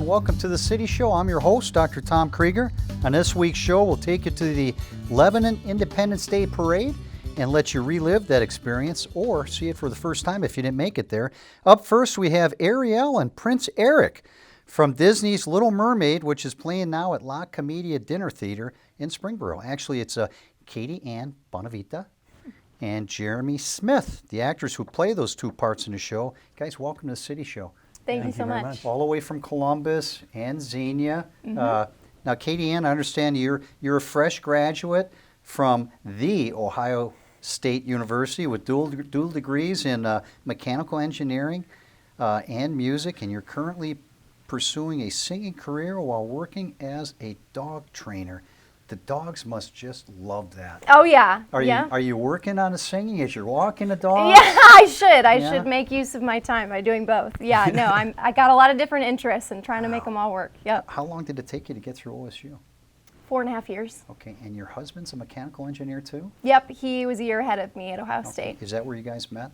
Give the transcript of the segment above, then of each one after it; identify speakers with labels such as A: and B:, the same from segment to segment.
A: welcome to the City Show. I'm your host, Dr. Tom Krieger. On this week's show, we'll take you to the Lebanon Independence Day Parade and let you relive that experience or see it for the first time if you didn't make it there. Up first, we have Ariel and Prince Eric from Disney's Little Mermaid, which is playing now at La Comedia Dinner Theatre in Springboro. Actually, it's Katie Ann Bonavita and Jeremy Smith, the actors who play those two parts in the show. Guys, welcome to the City Show.
B: Thank you so much.
A: All the way from Columbus and Xenia. Now, Katie Ann, I understand you're a fresh graduate from the Ohio State University with dual degrees in mechanical engineering and music, and you're currently pursuing a singing career while working as a dog trainer. The dogs must just love that.
B: Oh yeah.
A: Are you working on the singing as you're walking the dog?
B: Yeah, I should. I should make use of my time by doing both. Yeah, no, I got a lot of different interests and trying to make them all work. Yep.
A: How long did it take you to get through OSU?
B: 4.5 years.
A: Okay, and your husband's a mechanical engineer too?
B: Yep, he was a year ahead of me at Ohio State.
A: Is that where you guys met?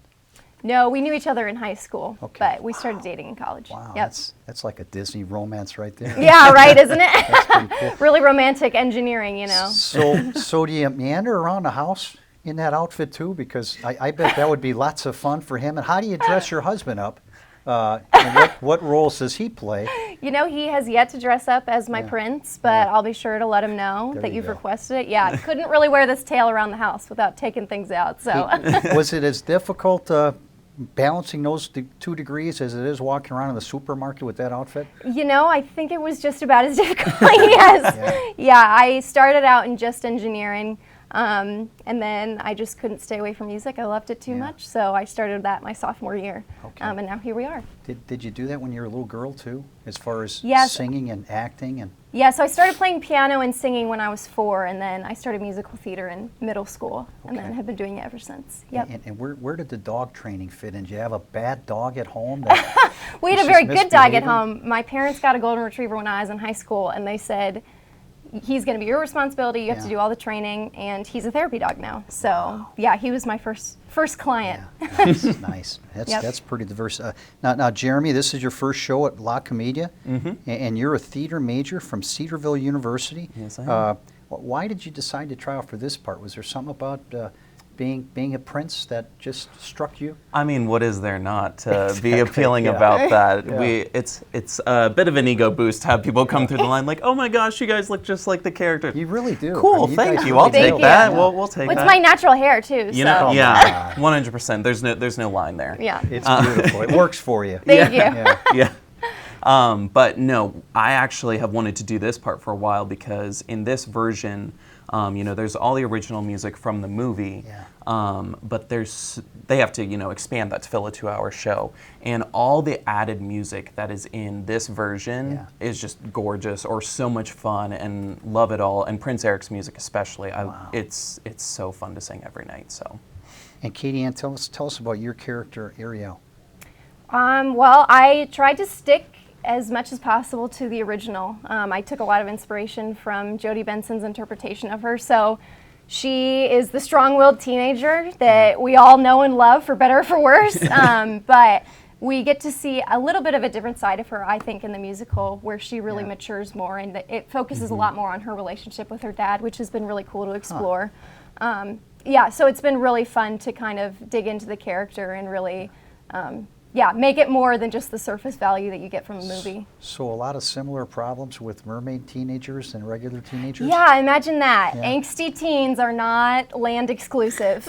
B: No, we knew each other in high school, but we started dating in college.
A: Wow,
B: yep.
A: that's like a Disney romance right there.
B: Yeah, right, isn't it?
A: That's pretty cool.
B: Really romantic engineering, you know.
A: So do you meander around the house in that outfit too? Because I bet that would be lots of fun for him. And how do you dress your husband up? And what roles does he play?
B: You know, he has yet to dress up as my prince, but I'll be sure to let him know that you've requested it. Yeah, I couldn't really wear this tail around the house without taking things out. So
A: was it as difficult balancing those 2 degrees as it is walking around in the supermarket with that outfit?
B: You know, I think it was just about as difficult. Yes. Yeah, I started out in just engineering, and then I just couldn't stay away from music. I loved it too much, so I started that my sophomore year, and now here we are.
A: Did you do that when you were a little girl too, as far as singing and acting?
B: Yeah, so I started playing piano and singing when I was 4, and then I started musical theater in middle school, and then have been doing it ever since. Yep.
A: And where did the dog training fit in? Did you have a bad dog at home?
B: We had a very good dog at home. My parents got a golden retriever when I was in high school, and they said, he's going to be your responsibility. You have to do all the training, and he's a therapy dog now. So, yeah, he was my first client.
A: Yeah, nice. That's pretty diverse. Now, Jeremy, this is your first show at La Comedia, and you're a theater major from Cedarville University.
C: Yes, I am.
A: Why did you decide to try out for this part? Was there something about being a prince that just struck you?
C: I mean, what is there not to be appealing about that?
A: Yeah.
C: It's a bit of an ego boost to have people come through the line like, oh my gosh, you guys look just like the character.
A: You really do.
C: Cool, thank you. I'll take that. We'll take that.
B: It's my natural hair too.
C: You know, yeah, 100%. There's no line there.
B: Yeah.
A: It's beautiful. It works for you.
B: Thank you.
C: Yeah. But no, I actually have wanted to do this part for a while because in this version, you know, there's all the original music from the movie, but they have to, expand that to fill a 2-hour show. And all the added music that is in this version is just gorgeous or so much fun and love it all. And Prince Eric's music especially, it's so fun to sing every night. So.
A: And Katie Ann, tell us about your character, Ariel.
B: Well, I tried to stick as much as possible to the original. I took a lot of inspiration from Jodie Benson's interpretation of her. So she is the strong-willed teenager that we all know and love, for better or for worse. But we get to see a little bit of a different side of her, I think, in the musical, where she really matures more, and it focuses a lot more on her relationship with her dad, which has been really cool to explore. So it's been really fun to kind of dig into the character and really make it more than just the surface value that you get from a movie.
A: So a lot of similar problems with mermaid teenagers and regular teenagers?
B: Yeah, imagine that. Yeah. Angsty teens are not land exclusive.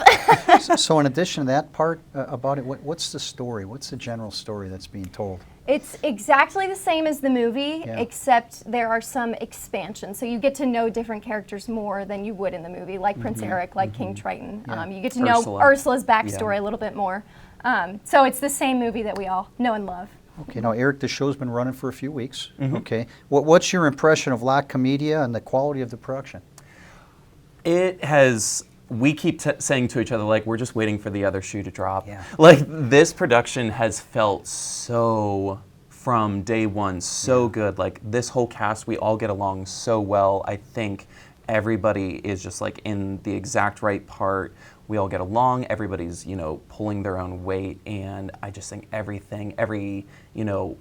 A: So in addition to that part about it, what's the story? What's the general story that's being told?
B: It's exactly the same as the movie, except there are some expansions. So you get to know different characters more than you would in the movie, like Prince Eric, like King Triton. You get to know Ursula's backstory a little bit more. So it's the same movie that we all know and love.
A: Okay, now Eric, the show's been running for a few weeks. Okay, what's your impression of La Comedia and the quality of the production?
C: It has. We keep saying to each other, like, we're just waiting for the other shoe to drop. Yeah. Like, this production has felt so, from day one, so good. Like, this whole cast, we all get along so well. I think everybody is just like in the exact right part. We all get along. Everybody's, pulling their own weight. And I just think every,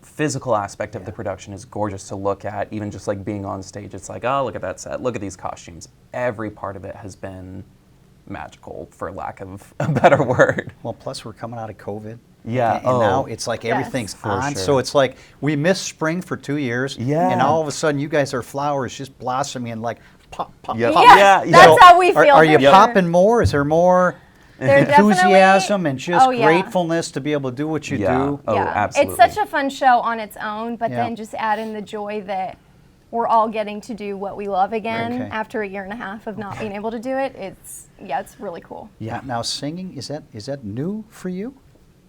C: physical aspect of the production is gorgeous to look at. Even just like being on stage, it's like, oh, look at that set. Look at these costumes. Every part of it has been magical, for lack of a better word.
A: Well, plus we're coming out of COVID.
C: Yeah.
A: And now it's like everything's on.
C: sure.
A: So it's like we missed spring for 2 years.
C: Yeah.
A: And all of a sudden you guys are flowers just blossoming and like pop, pop,
C: Yep.
A: pop.
B: Yeah, that's how we feel.
A: Are you
B: for sure.
A: popping more? Is there more
B: There
A: enthusiasm and just
B: Oh, yeah.
A: gratefulness to be able to do what you do?
C: Oh,
B: yeah.
C: absolutely.
B: It's such a fun show on its own, but
A: Yeah.
B: then just add in the joy that we're all getting to do what we love again
A: Okay.
B: after a year and a half of not being able to do it. It's really cool.
A: Yeah. Now singing, is that new for you?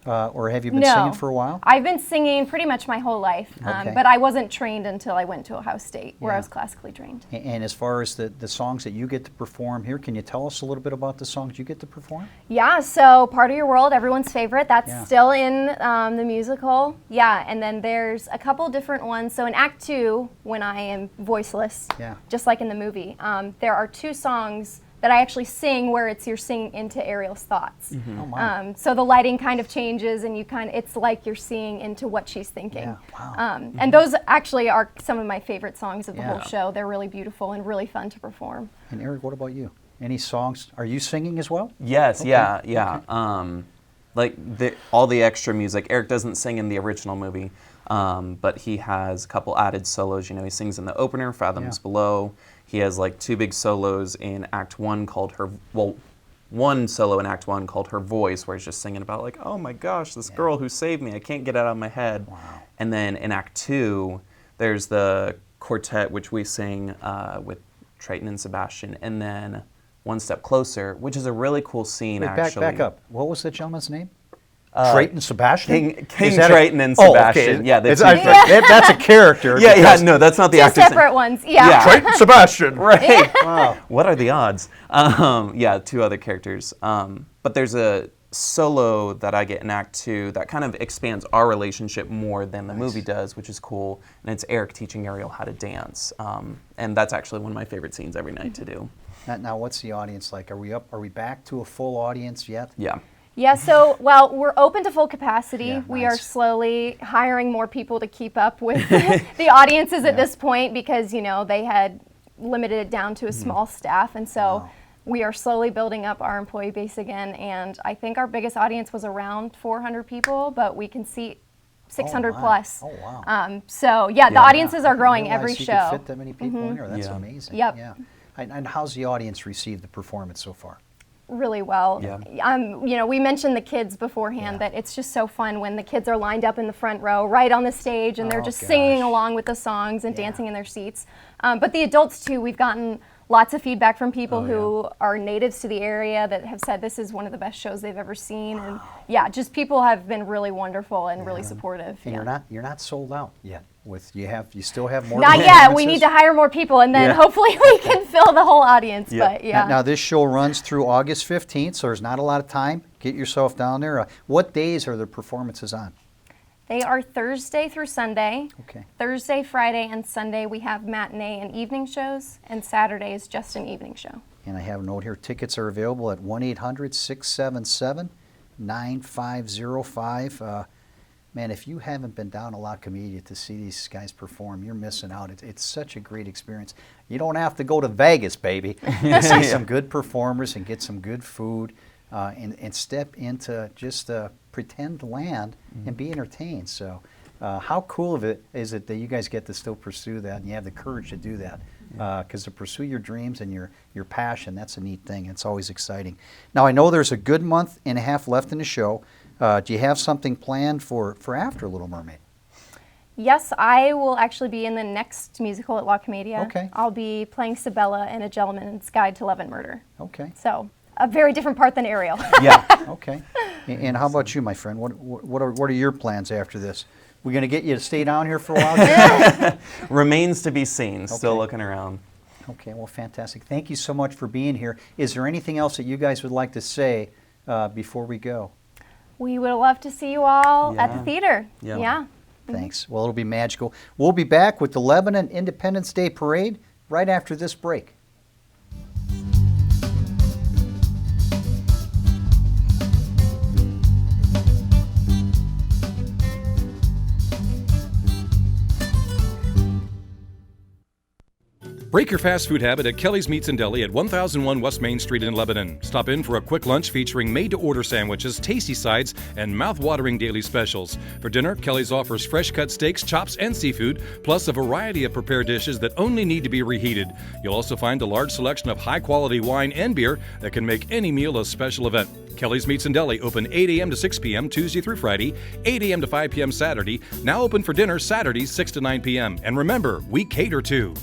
A: Or have you been
B: No.
A: singing for a while?
B: I've been singing pretty much my whole life,
A: Okay.
B: but I wasn't trained until I went to Ohio State, where
A: Yeah.
B: I was classically trained.
A: And as far as the songs that you get to perform here, can you tell us a little bit about the songs you get to perform?
B: Yeah, so Part of Your World, everyone's favorite. That's
A: Yeah.
B: still in the musical. Yeah, and then there's a couple different ones. So in Act 2, when I am voiceless,
A: Yeah.
B: just like in the movie, there are 2 songs that I actually sing where you're singing into Ariel's thoughts.
A: Oh, my.
B: So the lighting kind of changes, and it's like you're seeing into what she's thinking.
A: Yeah, wow.
B: And those actually are some of my favorite songs of the
A: Yeah.
B: whole show. They're really beautiful and really fun to perform.
A: And Eric, what about you? Any songs? Are you singing as well?
C: Yes,
A: Okay,
C: yeah. Like all the extra music. Eric doesn't sing in the original movie, but he has a couple added solos. He sings in the opener, Fathoms
A: Yeah.
C: Below. He has like 2 big solos in Act 1 called one solo in Act 1 called Her Voice, where he's just singing about like, oh my gosh, this girl who saved me, I can't get it out of my head.
A: Wow.
C: And then in Act 2, there's the quartet, which we sing with Triton and Sebastian, and then One Step Closer, which is a really cool scene,
A: Wait,
C: actually.
A: back up. What was the gentleman's name? Triton Sebastian?
C: King
A: Is that
C: Triton and
A: Oh,
C: Sebastian.
A: okay.
C: Yeah,
A: That's a character.
C: yeah,
A: because-
C: no, that's not the
B: 2
C: actor's name.
B: separate ones, yeah.
C: Yeah.
A: Triton Sebastian.
C: Right.
A: Wow.
C: What are the odds? Yeah, 2 other characters. But there's a solo that I get in Act 2 that kind of expands our relationship more than the movie does, which is cool. And it's Eric teaching Ariel how to dance. And that's actually one of my favorite scenes every night to do.
A: Now, what's the audience like? Are we back to a full audience yet?
C: Yeah.
B: Yeah, so, we're open to full capacity.
A: Yeah,
B: We
A: nice.
B: are slowly hiring more people to keep up with the audiences at this point because, they had limited it down to a small staff. And so
A: Wow.
B: we are slowly building up our employee base again. And I think our biggest audience was around 400 people, but we can seat 600
A: my.
B: plus.
A: Oh, wow.
B: So, the
C: Yeah.
B: audiences
A: I
B: are
A: didn't
B: growing
A: realize
B: every
A: you
B: show.
A: could fit that many people in there. That's
C: Yeah.
A: amazing.
B: Yep.
A: Yeah. And how's the audience receive the performance so far?
B: Really well.
C: Yeah.
B: We mentioned the kids beforehand,
A: Yeah.
B: that it's just so fun when the kids are lined up in the front row, right on the stage, and they're
A: Oh,
B: just
A: gosh.
B: singing along with the songs and
A: Yeah.
B: dancing in their seats. But the adults too, we've gotten lots of feedback from people
A: Oh,
B: who are natives to the area that have said this is one of the best shows they've ever seen. And yeah, just people have been really wonderful and really supportive.
A: And
B: yeah.
A: you're not sold out yet. You still have more.
B: Not yet. We need to hire more people, and then
C: Yeah.
B: hopefully we can fill the whole audience.
C: Yeah.
B: But yeah.
A: Now this show runs through August 15th, so there's not a lot of time. Get yourself down there. What days are the performances on?
B: They are Thursday through Sunday.
A: Okay.
B: Thursday, Friday, and Sunday we have matinee and evening shows, and Saturday is just an evening show.
A: And I have a note here. Tickets are available at 1-800-677-9505. Man, if you haven't been down to La Comedia to see these guys perform, you're missing out. It's such a great experience. You don't have to go to Vegas, baby, to see some good performers and get some good food and step into just pretend land and be entertained. So how cool of it is it that you guys get to still pursue that and you have the courage to do that? Because to pursue your dreams and your passion, that's a neat thing. It's always exciting. Now, I know there's a good month and a half left in the show. Do you have something planned for after Little Mermaid?
B: Yes, I will actually be in the next musical at La Comedia.
A: Okay.
B: I'll be playing Sabella in A Gentleman's Guide to Love and Murder.
A: Okay,
B: So a very different part than Ariel.
C: Yeah.
A: okay. And how about you, my friend? What are your plans after this? We going to get you to stay down here for a while?
C: Remains to be seen. Still
A: Okay.
C: looking around.
A: Okay, well, fantastic. Thank you so much for being here. Is there anything else that you guys would like to say before we go?
B: We would love to see you all at the
C: Yeah.
B: theater.
C: Yeah.
B: Yeah.
A: Thanks. Well, it'll be magical. We'll be back with the Lebanon Independence Day Parade right after this break.
D: Break your fast food habit at Kelly's Meats and Deli at 1001 West Main Street in Lebanon. Stop in for a quick lunch featuring made-to-order sandwiches, tasty sides, and mouth-watering daily specials. For dinner, Kelly's offers fresh-cut steaks, chops, and seafood, plus a variety of prepared dishes that only need to be reheated. You'll also find a large selection of high-quality wine and beer that can make any meal a special event. Kelly's Meats and Deli open 8 a.m. to 6 p.m. Tuesday through Friday, 8 a.m. to 5 p.m. Saturday, now open for dinner Saturdays 6 to 9 p.m. And remember, we cater too.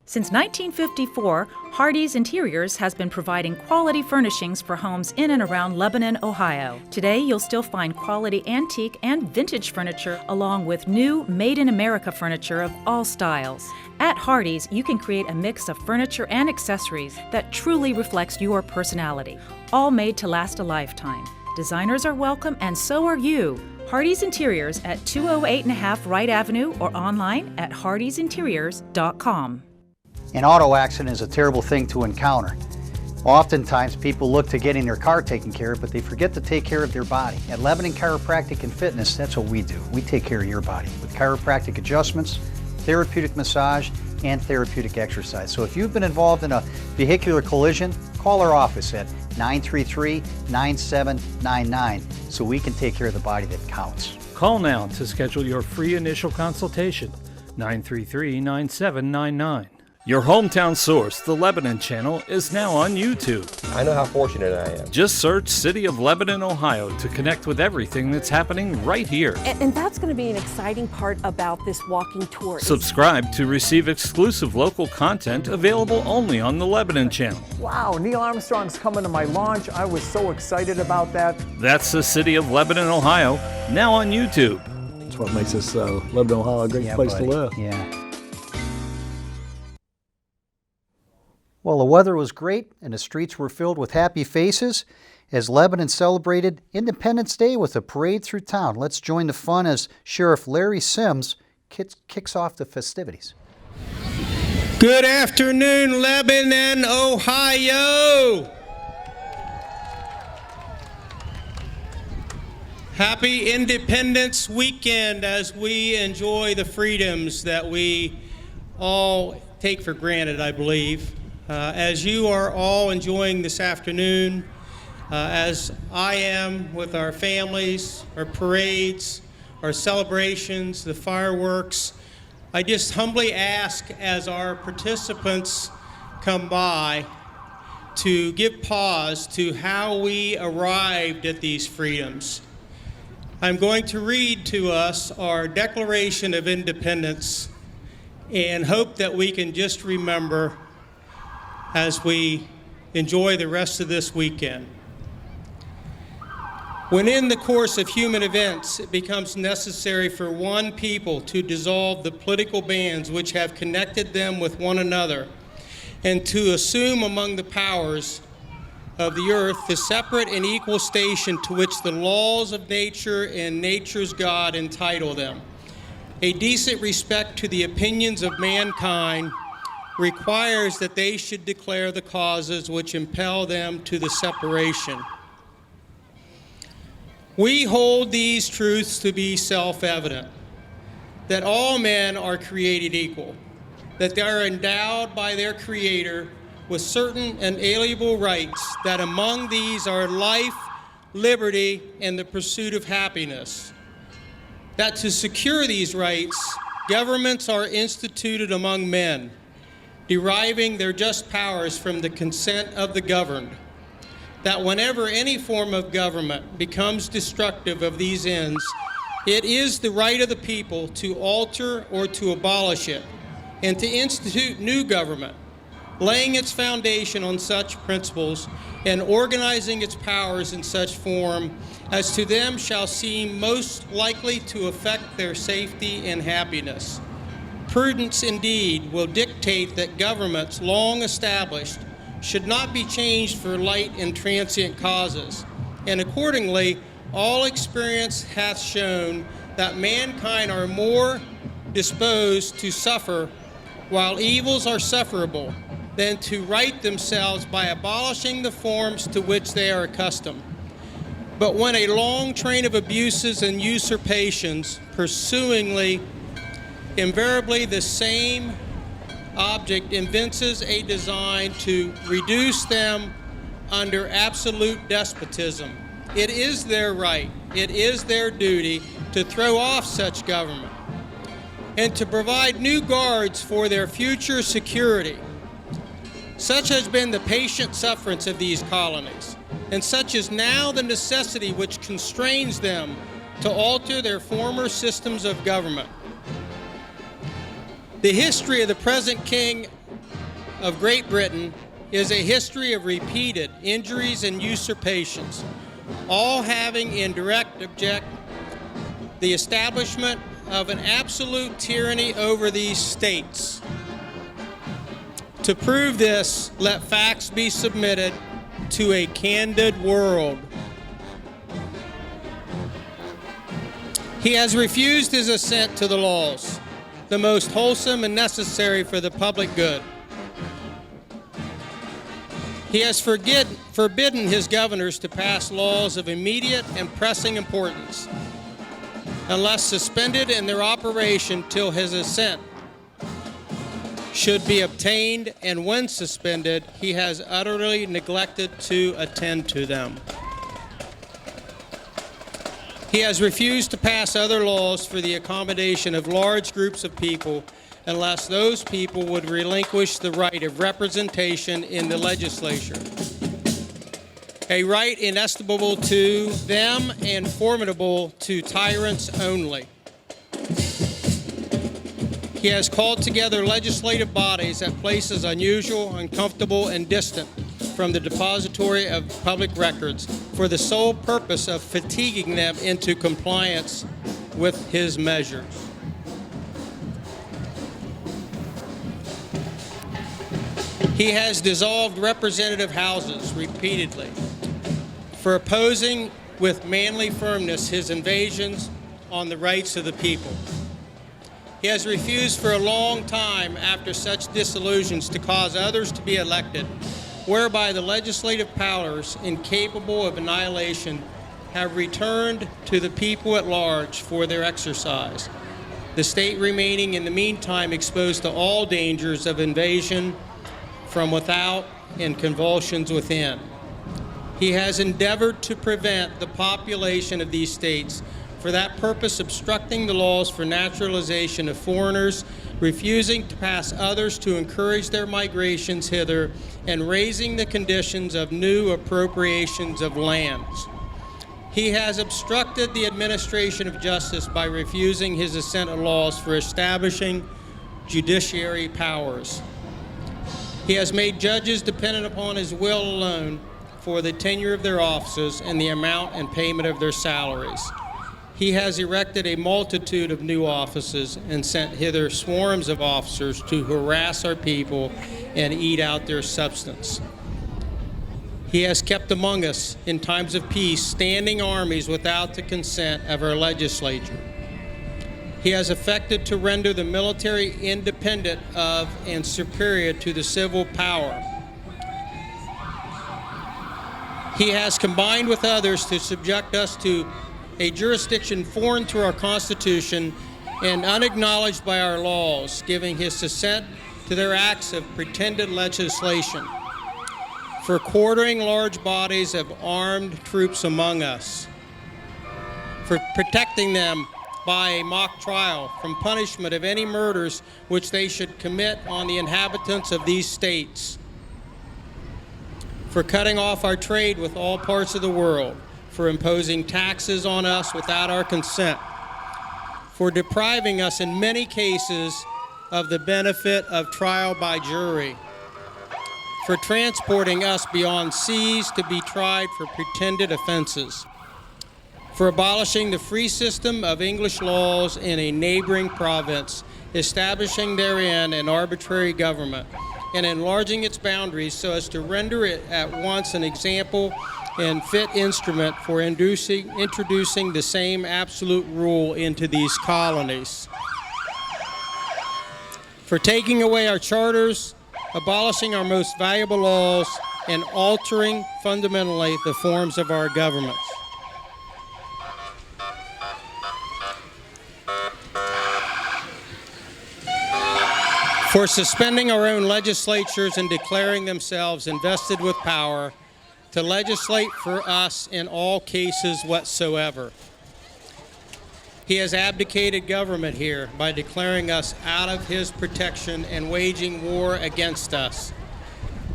E: Since 1954, Hardy's Interiors has been providing quality furnishings for homes in and around Lebanon, Ohio. Today, you'll still find quality antique and vintage furniture along with new made-in-America furniture of all styles. At Hardy's, you can create a mix of furniture and accessories that truly reflects your personality, all made to last a lifetime. Designers are welcome and so are you. Hardy's Interiors at 208.5 Wright Avenue or online at hardysinteriors.com.
A: An auto accident is a terrible thing to encounter. Oftentimes people look to getting their car taken care of, but they forget to take care of their body. At Lebanon Chiropractic and Fitness, that's what we do. We take care of your body with chiropractic adjustments, therapeutic massage, and therapeutic exercise. So if you've been involved in a vehicular collision, call our office at 933-9799 so we can take care of the body that counts.
F: Call now to schedule your free initial consultation, 933-9799. Your hometown source, the Lebanon Channel, is now on YouTube.
G: I know how fortunate I am.
F: Just search City of Lebanon, Ohio to connect with everything that's happening right here.
H: And that's going to be an exciting part about this walking tour.
F: Subscribe to receive exclusive local content available only on the Lebanon Channel.
I: Wow, Neil Armstrong's coming to my launch. I was so excited about that.
F: That's the City of Lebanon, Ohio, now on YouTube.
J: That's what makes this Lebanon, Ohio a great place to live.
A: Yeah. Well, the weather was great and the streets were filled with happy faces as Lebanon celebrated Independence Day with a parade through town. Let's join the fun as Sheriff Larry Sims kicks off the festivities.
K: Good afternoon, Lebanon, Ohio. Happy Independence Weekend as we enjoy the freedoms that we all take for granted, I believe. As you are all enjoying this afternoon, as I am with our families, our parades, our celebrations, the fireworks, I just humbly ask as our participants come by to give pause to how we arrived at these freedoms. I'm going to read to us our Declaration of Independence and hope that we can just remember as we enjoy the rest of this weekend. When in the course of human events it becomes necessary for one people to dissolve the political bands which have connected them with one another and to assume among the powers of the earth the separate and equal station to which the laws of nature and nature's God entitle them, a decent respect to the opinions of mankind requires that they should declare the causes which impel them to the separation. We hold these truths to be self-evident, that all men are created equal, that they are endowed by their Creator with certain inalienable rights, that among these are life, liberty, and the pursuit of happiness, that to secure these rights, governments are instituted among men, deriving their just powers from the consent of the governed, that whenever any form of government becomes destructive of these ends, it is the right of the people to alter or to abolish it, and to institute new government, laying its foundation on such principles and organizing its powers in such form as to them shall seem most likely to affect their safety and happiness. Prudence indeed will dictate that governments long established should not be changed for light and transient causes, and accordingly all experience hath shown that mankind are more disposed to suffer while evils are sufferable than to right themselves by abolishing the forms to which they are accustomed. But when a long train of abuses and usurpations pursuingly invariably the same object evinces a design to reduce them under absolute despotism. It is their right, it is their duty to throw off such government and to provide new guards for their future security. Such has been the patient sufferance of these colonies, and such is now the necessity which constrains them to alter their former systems of government. The history of the present King of Great Britain is a history of repeated injuries and usurpations, all having in direct object the establishment of an absolute tyranny over these states. To prove this, let facts be submitted to a candid world. He has refused his assent to the laws, the most wholesome and necessary for the public good. He has forbidden his governors to pass laws of immediate and pressing importance, unless suspended in their operation till his assent should be obtained, and when suspended, he has utterly neglected to attend to them. He has refused to pass other laws for the accommodation of large groups of people unless those people would relinquish the right of representation in the legislature, a right inestimable to them and formidable to tyrants only. He has called together legislative bodies at places unusual, uncomfortable, and distant from the depository of public records for the sole purpose of fatiguing them into compliance with his measures. He has dissolved representative houses repeatedly for opposing with manly firmness his invasions on the rights of the people. He has refused for a long time after such dissolutions to cause others to be elected, whereby the legislative powers, incapable of annihilation, have returned to the people at large for their exercise, the state remaining in the meantime exposed to all dangers of invasion from without and convulsions within. He has endeavored to prevent the population of these states, for that purpose obstructing the laws for naturalization of foreigners, refusing to pass others to encourage their migrations hither, and raising the conditions of new appropriations of lands. He has obstructed the administration of justice by refusing his assent to laws for establishing judiciary powers. He has made judges dependent upon his will alone for the tenure of their offices and the amount and payment of their salaries. He has erected a multitude of new offices and sent hither swarms of officers to harass our people and eat out their substance. He has kept among us, in times of peace, standing armies without the consent of our legislature. He has affected to render the military independent of and superior to the civil power. He has combined with others to subject us to a jurisdiction foreign to our Constitution and unacknowledged by our laws, giving his assent to their acts of pretended legislation, for quartering large bodies of armed troops among us, for protecting them by a mock trial from punishment of any murders which they should commit on the inhabitants of these states, for cutting off our trade with all parts of the world, for imposing taxes on us without our consent, for depriving us in many cases of the benefit of trial by jury, for transporting us beyond seas to be tried for pretended offenses, for abolishing the free system of English laws in a neighboring province, establishing therein an arbitrary government, and enlarging its boundaries so as to render it at once an example and fit instrument for introducing the same absolute rule into these colonies, for taking away our charters, abolishing our most valuable laws, and altering fundamentally the forms of our governments. for suspending our own legislatures and declaring themselves invested with power to legislate for us in all cases whatsoever. He has abdicated government here by declaring us out of his protection and waging war against us.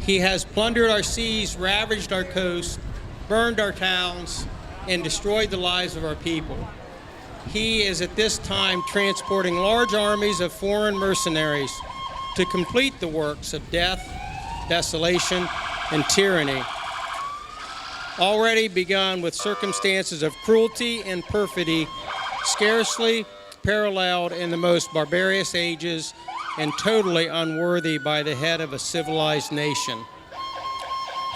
K: He has plundered our seas, ravaged our coast, burned our towns, and destroyed the lives of our people. He is at this time transporting large armies of foreign mercenaries to complete the works of death, desolation, and tyranny, already begun with circumstances of cruelty and perfidy scarcely paralleled in the most barbarous ages and totally unworthy by the head of a civilized nation.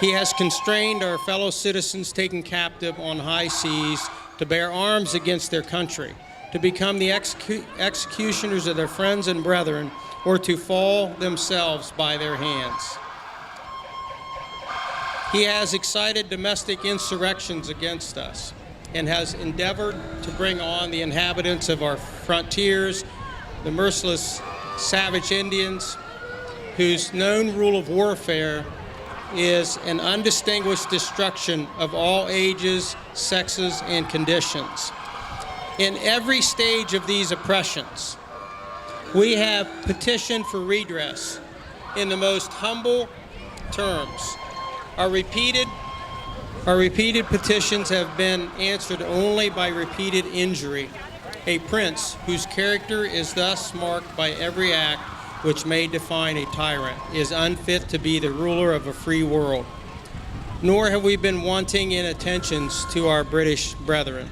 K: He has constrained our fellow citizens taken captive on high seas to bear arms against their country, to become the executioners of their friends and brethren, or to fall themselves by their hands. He has excited domestic insurrections against us and has endeavored to bring on the inhabitants of our frontiers, the merciless savage Indians, whose known rule of warfare is an undistinguished destruction of all ages, sexes, and conditions. In every stage of these oppressions, we have petitioned for redress in the most humble terms. Our repeated petitions have been answered only by repeated injury. A prince whose character is thus marked by every act which may define a tyrant is unfit to be the ruler of a free world. Nor have we been wanting in attentions to our British brethren.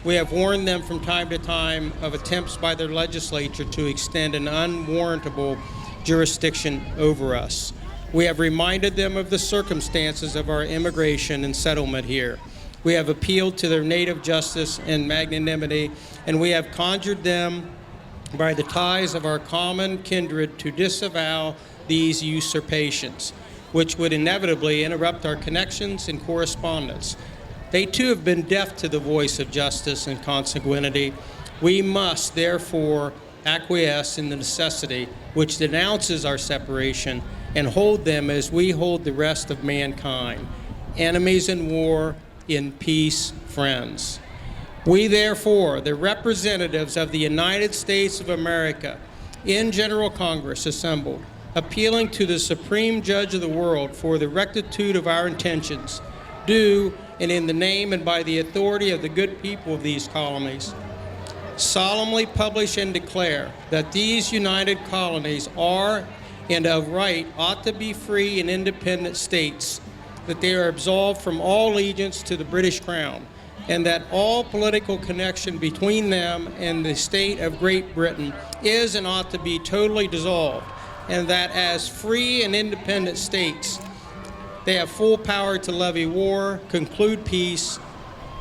K: We have warned them from time to time of attempts by their legislature to extend an unwarrantable jurisdiction over us. We have reminded them of the circumstances of our immigration and settlement here. We have appealed to their native justice and magnanimity, and we have conjured them by the ties of our common kindred to disavow these usurpations, which would inevitably interrupt our connections and correspondence. They too have been deaf to the voice of justice and consanguinity. We must therefore acquiesce in the necessity which denounces our separation and hold them as we hold the rest of mankind, enemies in war, in peace, friends. We therefore, the representatives of the United States of America, in General Congress assembled, appealing to the Supreme Judge of the world for the rectitude of our intentions, do, and in the name and by the authority of the good people of these colonies, solemnly publish and declare that these united colonies are and of right ought to be free and independent states, that they are absolved from all allegiance to the British Crown, and that all political connection between them and the state of Great Britain is and ought to be totally dissolved, and that as free and independent states, they have full power to levy war, conclude peace,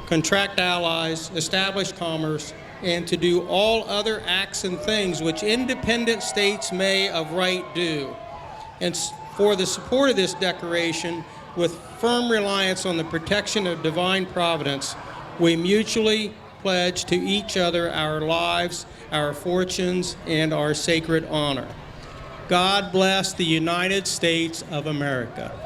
K: contract allies, establish commerce, and to do all other acts and things which independent states may of right do. And for the support of this declaration, with firm reliance on the protection of divine providence, we mutually pledge to each other our lives, our fortunes, and our sacred honor. God bless the United States of America.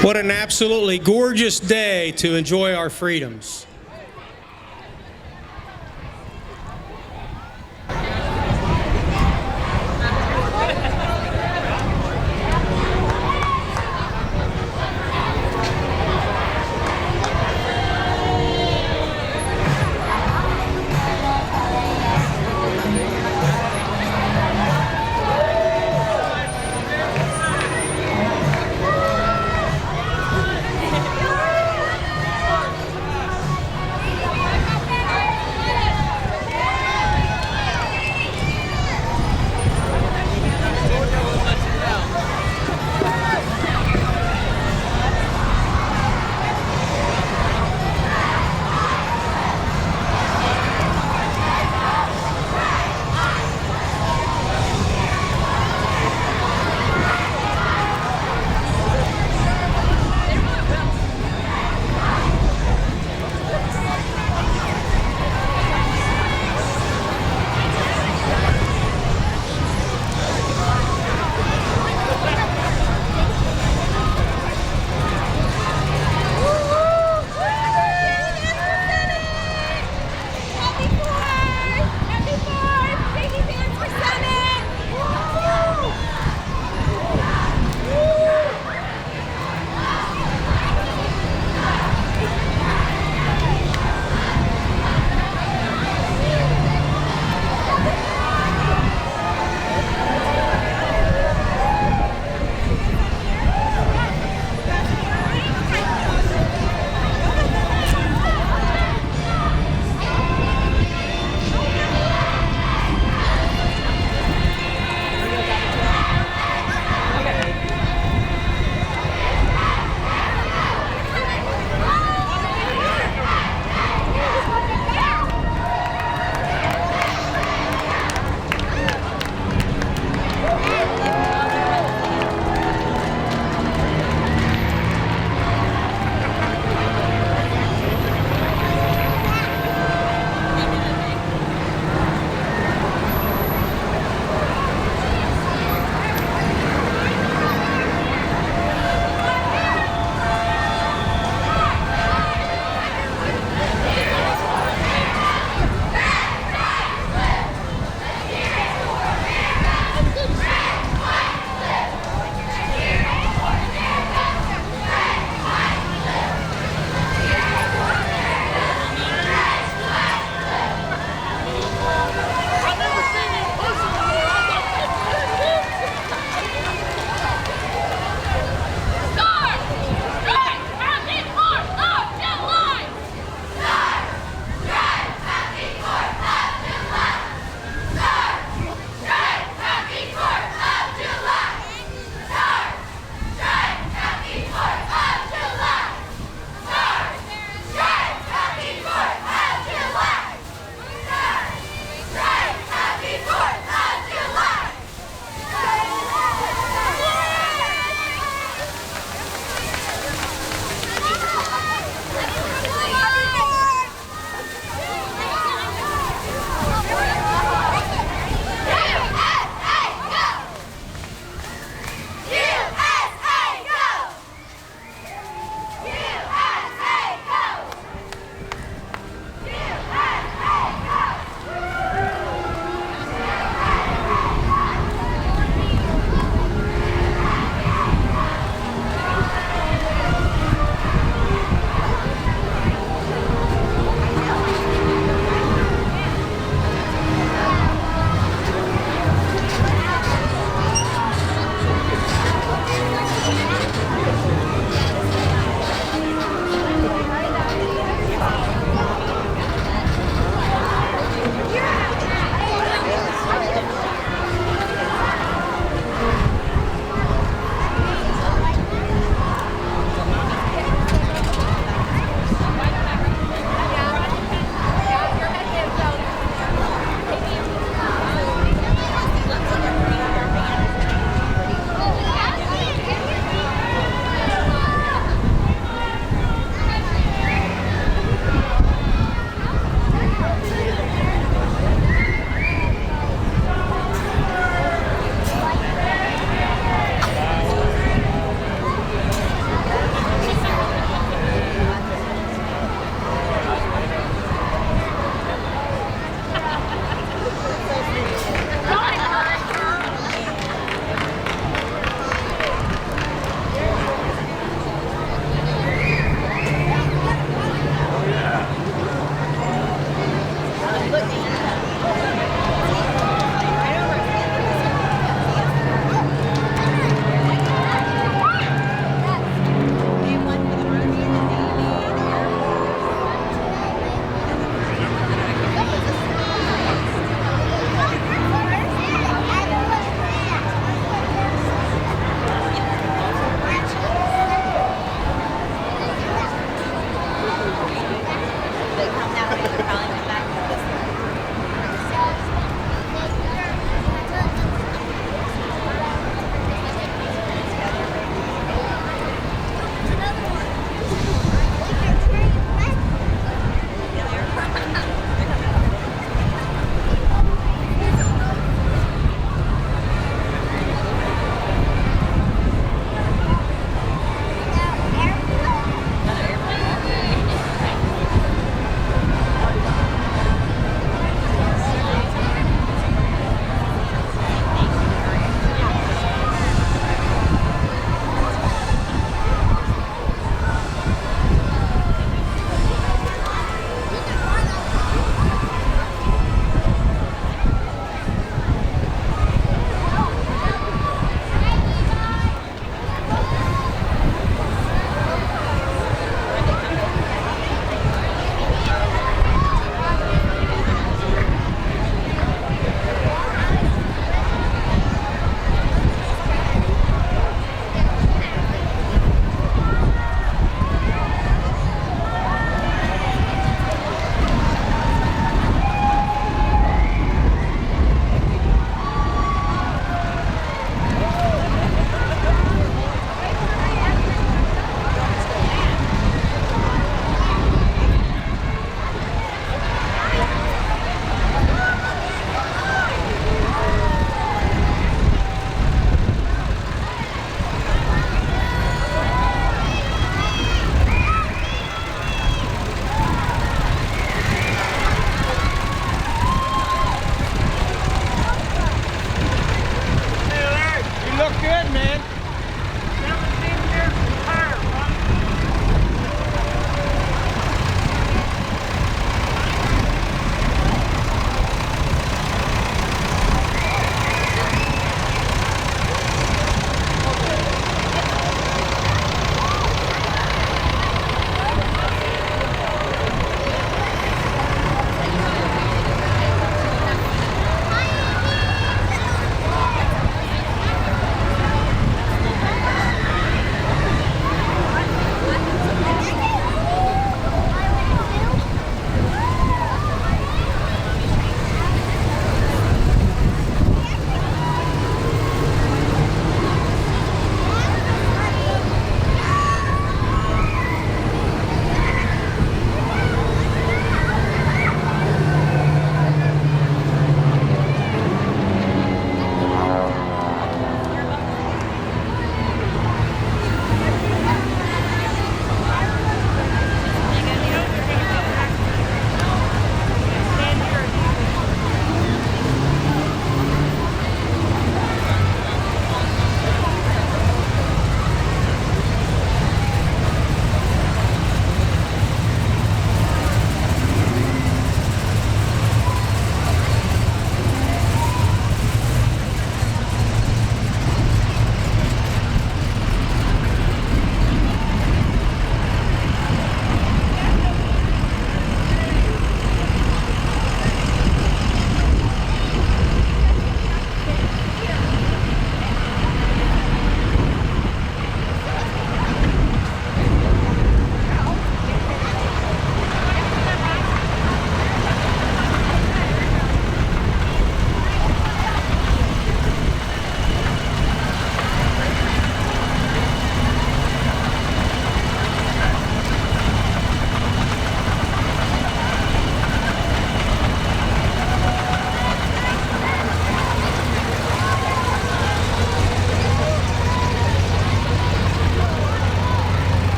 K: What an absolutely gorgeous day to enjoy our freedoms.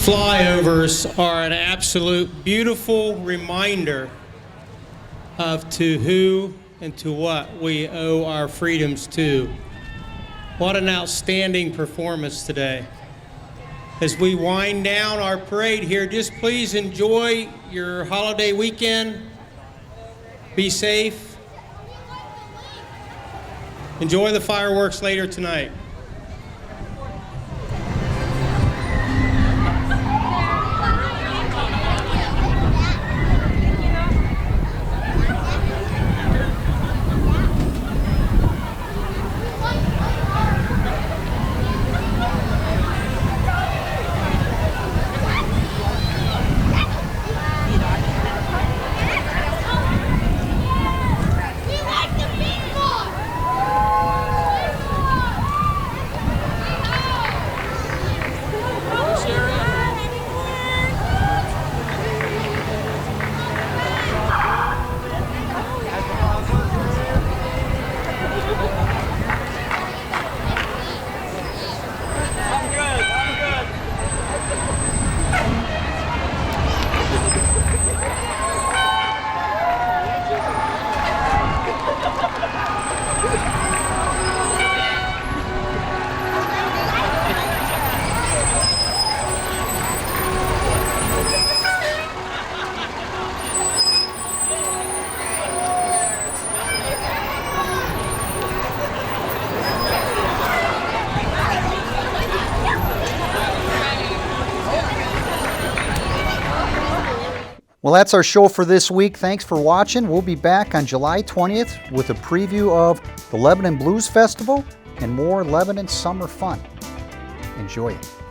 K: flyovers are an absolute beautiful reminder of to who and to what we owe our freedoms to. What an outstanding performance today. As we wind down our parade here, just please enjoy your holiday weekend. Be safe. Enjoy the fireworks later tonight.
A: Well, that's our show for this week. Thanks for watching. We'll be back on July 20th with a preview of the Lebanon Blues Festival and more Lebanon summer fun. Enjoy it.